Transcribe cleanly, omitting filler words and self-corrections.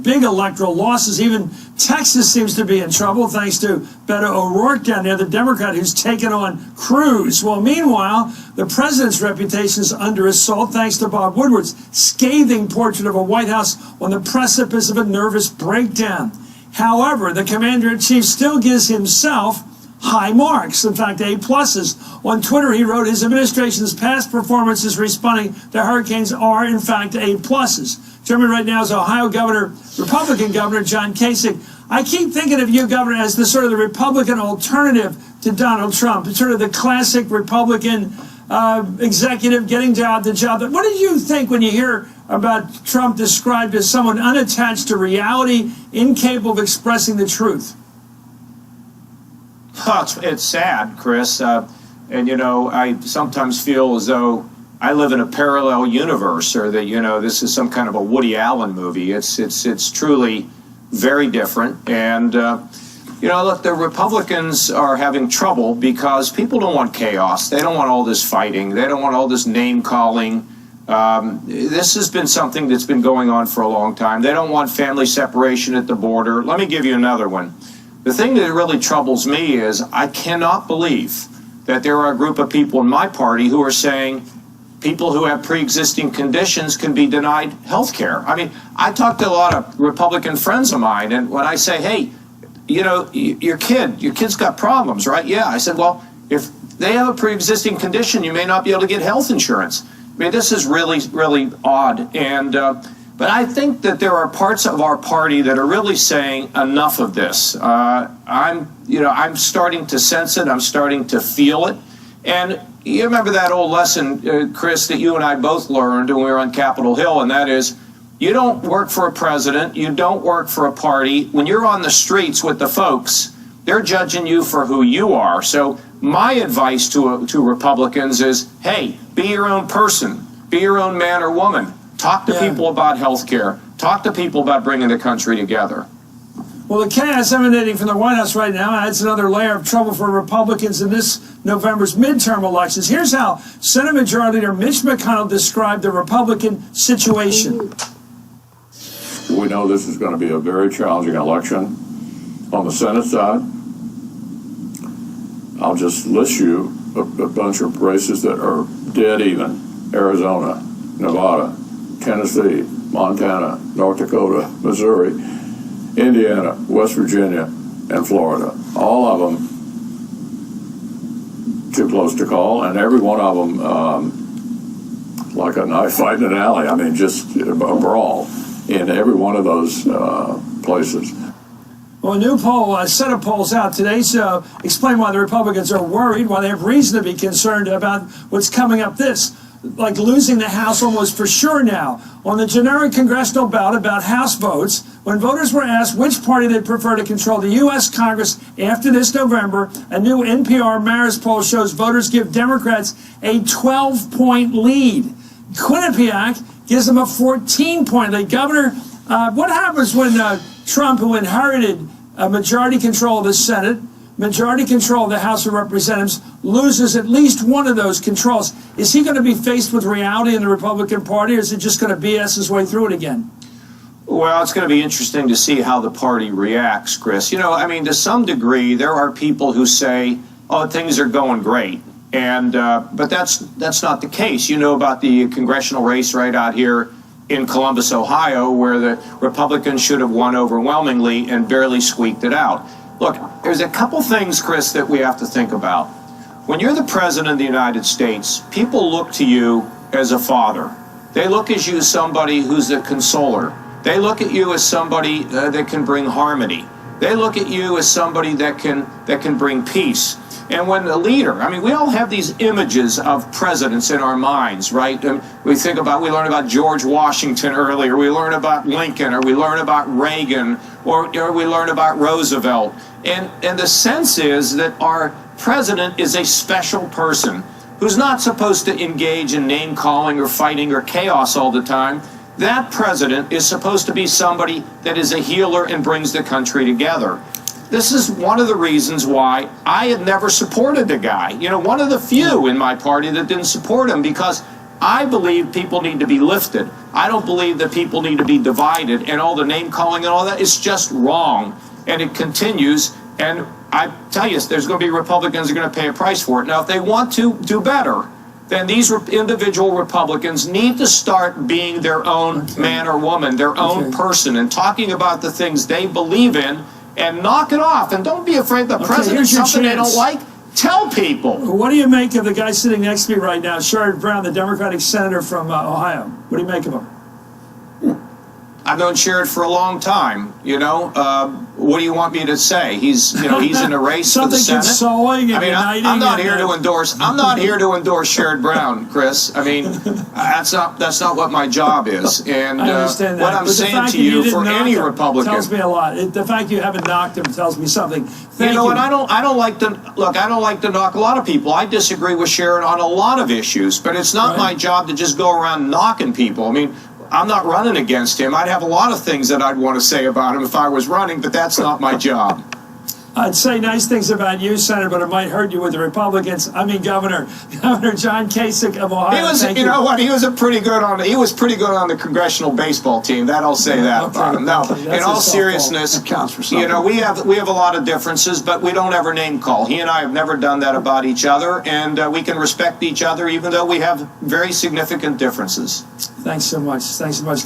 big electoral losses. Even Texas seems to be in trouble thanks to Beto O'Rourke down there, the Democrat who's taken on Cruz. Well, meanwhile, the president's reputation is under assault thanks to Bob Woodward's scathing portrait of a White House on the precipice of a nervous breakdown. However, the commander-in-chief still gives himself high marks, in fact, A+. On Twitter, he wrote his administration's past performances responding to hurricanes are, in fact, A+. Joining me right now is Ohio Republican Governor John Kasich. I keep thinking of you, Governor, as the sort of the Republican alternative to Donald Trump. It's sort of the classic Republican executive getting the job. What did you think when you hear about Trump described as someone unattached to reality, incapable of expressing the truth? It's sad, Chris, and I sometimes feel as though I live in a parallel universe, or that this is some kind of a Woody Allen movie. It's truly very different, and look, the Republicans are having trouble because people don't want chaos. They don't want all this fighting. They don't want all this name calling. This has been something that's been going on for a long time. They don't want family separation at the border. Let me give you another one. The thing that really troubles me is I cannot believe that there are a group of people in my party who are saying people who have pre-existing conditions can be denied health care. I mean, I talk to a lot of Republican friends of mine, and when I say, hey, your kid's got problems, right? Yeah. I said, well, if they have a pre-existing condition, you may not be able to get health insurance. I mean, this is really, really odd. And but I think that there are parts of our party that are really saying enough of this. I'm starting to sense it. I'm starting to feel it. And you remember that old lesson, Chris, that you and I both learned when we were on Capitol Hill, and that is, you don't work for a president. You don't work for a party. When you're on the streets with the folks, they're judging you for who you are. So my advice to Republicans is, hey, be your own person. Be your own man or woman. Talk to people about health care. Talk to people about bringing the country together. Well, the chaos emanating from the White House right now adds another layer of trouble for Republicans in this November's midterm elections. Here's how Senate Majority Leader Mitch McConnell described the Republican situation. We know this is going to be a very challenging election. On the Senate side, I'll just list you a bunch of races that are dead even. Arizona, Nevada, Tennessee, Montana, North Dakota, Missouri, Indiana, West Virginia, and Florida. All of them too close to call, and every one of them like a knife fight in an alley. I mean, just a brawl in every one of those places. Well, a new poll, a set of polls out today, so explain why the Republicans are worried, why they have reason to be concerned about what's coming up like losing the House almost for sure now. On the generic congressional ballot about House votes, when voters were asked which party they'd prefer to control the U.S. Congress after this November, a new NPR Marist poll shows voters give Democrats a 12-point lead. Quinnipiac gives them a 14-point lead. Governor, what happens when Trump, who inherited majority control of the Senate, majority control of the House of Representatives, loses at least one of those controls? Is he going to be faced with reality in the Republican Party, or is it just going to BS his way through it again? Well, it's going to be interesting to see how the party reacts, Chris. To some degree, there are people who say, oh, things are going great. And but that's not the case. You know about the congressional race right out here in Columbus, Ohio, where the Republicans should have won overwhelmingly and barely squeaked it out. Look, there's a couple things, Chris, that we have to think about. When you're the president of the United States, people look to you as a father. They look at you as somebody who's a consoler. They look at you as somebody that can bring harmony. They look at you as somebody that can bring peace. And when the leader, we all have these images of presidents in our minds, right? We learn about George Washington earlier, we learn about Lincoln, or we learn about Reagan, or we learn about Roosevelt. And the sense is that our president is a special person who's not supposed to engage in name calling or fighting or chaos all the time. That president is supposed to be somebody that is a healer and brings the country together. This is one of the reasons why I had never supported the guy. One of the few in my party that didn't support him, because I believe people need to be lifted. I don't believe that people need to be divided, and all the name calling and all that is just wrong, and it continues. And I tell you, there's going to be Republicans who are going to pay a price for it. Now, if they want to do better, then these individual Republicans need to start being their own man or woman, their own person, and talking about the things they believe in, and knock it off. And don't be afraid the president's something they don't like. Tell people. What do you make of the guy sitting next to me right now, Sherrod Brown, the Democratic senator from Ohio? What do you make of him? I've known Sherrod for a long time. You know, what do you want me to say? He's in a race for the Senate. Consoling and I mean, I'm not here to endorse. I'm not here to endorse Sherrod Brown, Chris. I mean, that's not what my job is. And I understand that. what I'm saying to you, for any Republican, tells me a lot. The fact you haven't knocked him tells me something. Thank you. And I don't like to look. I don't like to knock a lot of people. I disagree with Sherrod on a lot of issues, but it's not my job to just go around knocking people. I mean, I'm not running against him. I'd have a lot of things that I'd want to say about him if I was running, but that's not my job. I'd say nice things about you, Senator, but it might hurt you with the Republicans. I mean, Governor John Kasich of Ohio. He was, you know what? He was pretty good on the congressional baseball team. That I'll say that about him. No, in all seriousness, counts for something. you know, we have a lot of differences, but we don't ever name call. He and I have never done that about each other, and we can respect each other even though we have very significant differences. Thanks so much. Thanks so much.